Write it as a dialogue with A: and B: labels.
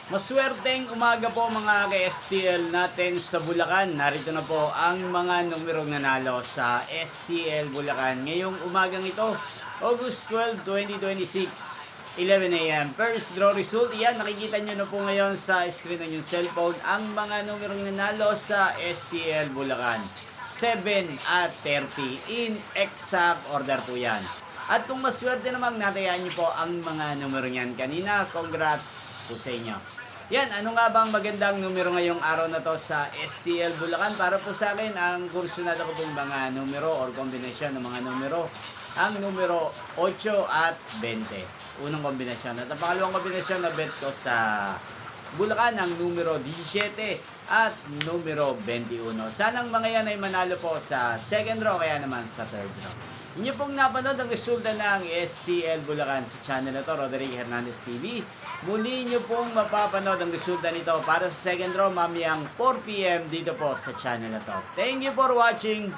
A: Maswerteng umaga po mga ka-STL natin sa Bulacan. Narito na po ang mga numerong nanalo sa STL Bulacan. Ngayong umagang ito, August 12, 2026, 11 a.m. First draw result, yan, nakikita nyo na po ngayon sa screen ng yung cellphone ang mga numerong nanalo sa STL Bulacan. 7 at 30 in exact order po yan. At kung maswerte namang natayaan nyo po ang mga numero niyan kanina, congrats po sa inyo. Yan, ano nga bang magandang numero ngayong araw na to sa STL Bulacan? Para po sa akin, ang kursunada ko pong mga numero or kombinasyon ng mga numero, ang numero 8 at 20. Unang kombinasyon. At ang pangalawang kombinasyon na bet ko sa Bulacan, ang numero 17 at numero 21. Sanang mga yan ay manalo po sa second draw, kaya naman sa third draw. Inyo pong napanood ang resulta ng STL Bulacan sa channel na to, Roderick Hernandez TV. Muli nyo pong mapapanood ang resulta nito para sa second draw mamayang 4 PM dito po sa channel na to. Thank you for watching.